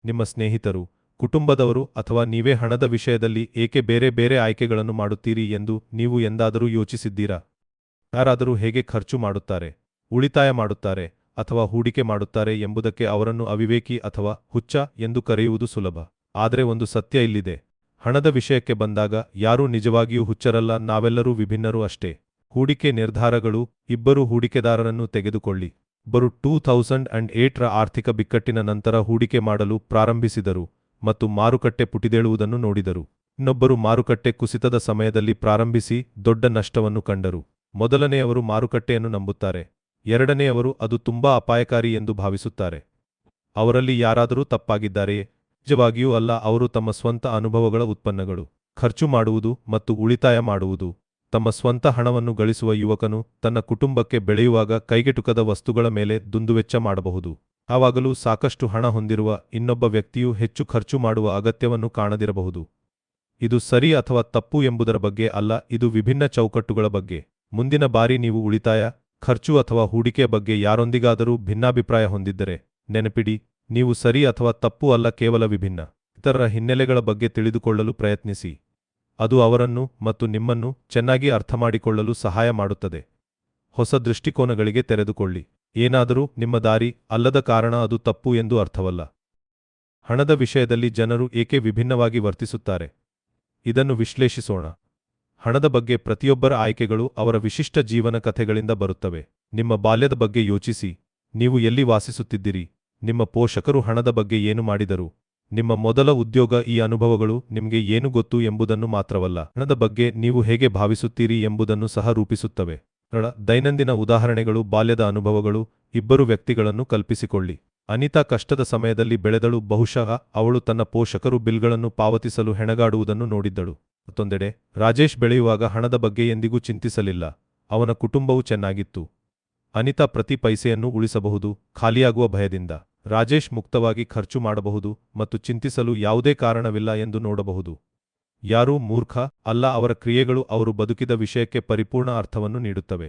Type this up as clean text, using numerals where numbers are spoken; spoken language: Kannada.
ನಿಮ್ಮ ಸ್ನೇಹಿತರು, ಕುಟುಂಬದವರು ಅಥವಾ ನೀವೇ ಹಣದ ವಿಷಯದಲ್ಲಿ ಏಕೆ ಬೇರೆ ಬೇರೆ ಆಯ್ಕೆಗಳನ್ನು ಮಾಡುತ್ತೀರಿ ಎಂದು ನೀವು ಎಂದಾದರೂ ಯೋಚಿಸಿದ್ದೀರಾ? ಯಾರಾದರೂ ಹೇಗೆ ಖರ್ಚು ಮಾಡುತ್ತಾರೆ, ಉಳಿತಾಯ ಮಾಡುತ್ತಾರೆ ಅಥವಾ ಹೂಡಿಕೆ ಮಾಡುತ್ತಾರೆ ಎಂಬುದಕ್ಕೆ ಅವರನ್ನು ಅವಿವೇಕಿ ಅಥವಾ ಹುಚ್ಚ ಎಂದು ಕರೆಯುವುದು ಸುಲಭ. ಆದರೆ ಒಂದು ಸತ್ಯ ಇಲ್ಲಿದೆ. ಹಣದ ವಿಷಯಕ್ಕೆ ಬಂದಾಗ ಯಾರೂ ನಿಜವಾಗಿಯೂ ಹುಚ್ಚರಲ್ಲ, ನಾವೆಲ್ಲರೂ ವಿಭಿನ್ನರು ಅಷ್ಟೇ. ಹೂಡಿಕೆ ನಿರ್ಧಾರಗಳು. ಇಬ್ಬರು ಹೂಡಿಕೆದಾರರನ್ನು ತೆಗೆದುಕೊಳ್ಳಿ. ಒಬ್ಬರು 2008ರ ಆರ್ಥಿಕ ಬಿಕ್ಕಟ್ಟಿನ ನಂತರ ಹೂಡಿಕೆ ಮಾಡಲು ಪ್ರಾರಂಭಿಸಿದರು ಮತ್ತು ಮಾರುಕಟ್ಟೆ ಪುಟಿದೇಳುವುದನ್ನು ನೋಡಿದರು. ಇನ್ನೊಬ್ಬರು ಮಾರುಕಟ್ಟೆ ಕುಸಿತದ ಸಮಯದಲ್ಲಿ ಪ್ರಾರಂಭಿಸಿ ದೊಡ್ಡ ನಷ್ಟವನ್ನು ಕಂಡರು. ಮೊದಲನೆಯವರು ಮಾರುಕಟ್ಟೆಯನ್ನು ನಂಬುತ್ತಾರೆ, ಎರಡನೆಯವರು ಅದು ತುಂಬಾ ಅಪಾಯಕಾರಿ ಎಂದು ಭಾವಿಸುತ್ತಾರೆ. ಅವರಲ್ಲಿ ಯಾರಾದರೂ ತಪ್ಪಾಗಿದ್ದಾರೆಯೇ? ನಿಜವಾಗಿಯೂ ಅಲ್ಲ. ಅವರು ತಮ್ಮ ಸ್ವಂತ ಅನುಭವಗಳ ಉತ್ಪನ್ನಗಳು. ಖರ್ಚು ಮಾಡುವುದು ಮತ್ತು ಉಳಿತಾಯ ಮಾಡುವುದು. ತಮ್ಮ ಸ್ವಂತ ಹಣವನ್ನು ಗಳಿಸುವ ಯುವಕನು ತನ್ನ ಕುಟುಂಬಕ್ಕೆ ಬೆಳೆಯುವಾಗ ಕೈಗೆಟುಕದ ವಸ್ತುಗಳ ಮೇಲೆ ದುಂದುವೆಚ್ಚ ಮಾಡಬಹುದು. ಆವಾಗಲೂ ಸಾಕಷ್ಟು ಹಣ ಹೊಂದಿರುವ ಇನ್ನೊಬ್ಬ ವ್ಯಕ್ತಿಯು ಹೆಚ್ಚು ಖರ್ಚು ಮಾಡುವ ಅಗತ್ಯವನ್ನು ಕಾಣದಿರಬಹುದು. ಇದು ಸರಿ ಅಥವಾ ತಪ್ಪು ಎಂಬುದರ ಬಗ್ಗೆ ಅಲ್ಲ, ಇದು ವಿಭಿನ್ನ ಚೌಕಟ್ಟುಗಳ ಬಗ್ಗೆ. ಮುಂದಿನ ಬಾರಿ ನೀವು ಉಳಿತಾಯ, ಖರ್ಚು ಅಥವಾ ಹೂಡಿಕೆಯ ಬಗ್ಗೆ ಯಾರೊಂದಿಗಾದರೂ ಭಿನ್ನಾಭಿಪ್ರಾಯ ಹೊಂದಿದ್ದರೆ ನೆನಪಿಡಿ, ನೀವು ಸರಿ ಅಥವಾ ತಪ್ಪು ಅಲ್ಲ, ಕೇವಲ ವಿಭಿನ್ನ. ಇತರರ ಹಿನ್ನೆಲೆಗಳ ಬಗ್ಗೆ ತಿಳಿದುಕೊಳ್ಳಲು ಪ್ರಯತ್ನಿಸಿ. ಅದು ಅವರನ್ನು ಮತ್ತು ನಿಮ್ಮನ್ನು ಚೆನ್ನಾಗಿ ಅರ್ಥಮಾಡಿಕೊಳ್ಳಲು ಸಹಾಯ ಮಾಡುತ್ತದೆ. ಹೊಸ ದೃಷ್ಟಿಕೋನಗಳಿಗೆ ತೆರೆದುಕೊಳ್ಳಿ. ಏನಾದರೂ ನಿಮ್ಮ ದಾರಿ ಅಲ್ಲದ ಕಾರಣ ಅದು ತಪ್ಪು ಎಂದು ಅರ್ಥವಲ್ಲ. ಹಣದ ವಿಷಯದಲ್ಲಿ ಜನರು ಏಕೆ ವಿಭಿನ್ನವಾಗಿ ವರ್ತಿಸುತ್ತಾರೆ? ಇದನ್ನು ವಿಶ್ಲೇಷಿಸೋಣ. ಹಣದ ಬಗ್ಗೆ ಪ್ರತಿಯೊಬ್ಬರ ಆಯ್ಕೆಗಳು ಅವರ ವಿಶಿಷ್ಟ ಜೀವನ ಕಥೆಗಳಿಂದ ಬರುತ್ತವೆ. ನಿಮ್ಮ ಬಾಲ್ಯದ ಬಗ್ಗೆ ಯೋಚಿಸಿ. ನೀವು ಎಲ್ಲಿ ವಾಸಿಸುತ್ತಿದ್ದಿರಿ? ನಿಮ್ಮ ಪೋಷಕರು ಹಣದ ಬಗ್ಗೆ ಏನು ಮಾಡಿದರು? ನಿಮ್ಮ ಮೊದಲ ಉದ್ಯೋಗ? ಈ ಅನುಭವಗಳು ನಿಮಗೆ ಏನು ಗೊತ್ತು ಎಂಬುದನ್ನು ಮಾತ್ರವಲ್ಲ, ಹಣದ ಬಗ್ಗೆ ನೀವು ಹೇಗೆ ಭಾವಿಸುತ್ತೀರಿ ಎಂಬುದನ್ನು ಸಹ ರೂಪಿಸುತ್ತವೆ. ದೈನಂದಿನ ಉದಾಹರಣೆಗಳು. ಬಾಲ್ಯದ ಅನುಭವಗಳು. ಇಬ್ಬರು ವ್ಯಕ್ತಿಗಳನ್ನು ಕಲ್ಪಿಸಿಕೊಳ್ಳಿ. ಅನಿತಾ ಕಷ್ಟದ ಸಮಯದಲ್ಲಿ ಬೆಳೆದಳು. ಬಹುಶಃ ಅವಳು ತನ್ನ ಪೋಷಕರು ಬಿಲ್ಗಳನ್ನು ಪಾವತಿಸಲು ಹೆಣಗಾಡುವುದನ್ನು ನೋಡಿದ್ದಳು. ಮತ್ತೊಂದೆಡೆ ರಾಜೇಶ್ ಬೆಳೆಯುವಾಗ ಹಣದ ಬಗ್ಗೆ ಎಂದಿಗೂ ಚಿಂತಿಸಲಿಲ್ಲ. ಅವನ ಕುಟುಂಬವು ಚೆನ್ನಾಗಿತ್ತು. ಅನಿತಾ ಪ್ರತಿ ಪೈಸೆಯನ್ನು ಉಳಿಸಬಹುದು, ಖಾಲಿಯಾಗುವ ಭಯದಿಂದ. ರಾಜೇಶ್ ಮುಕ್ತವಾಗಿ ಖರ್ಚು ಮಾಡಬಹುದು ಮತ್ತು ಚಿಂತಿಸಲು ಯಾವುದೇ ಕಾರಣವಿಲ್ಲ ಎಂದು ನೋಡಬಹುದು. ಯಾರೂ ಮೂರ್ಖ ಅಲ್ಲ, ಅವರ ಕ್ರಿಯೆಗಳು ಅವರು ಬದುಕಿದ ವಿಷಯಕ್ಕೆ ಪರಿಪೂರ್ಣ ಅರ್ಥವನ್ನು ನೀಡುತ್ತವೆ.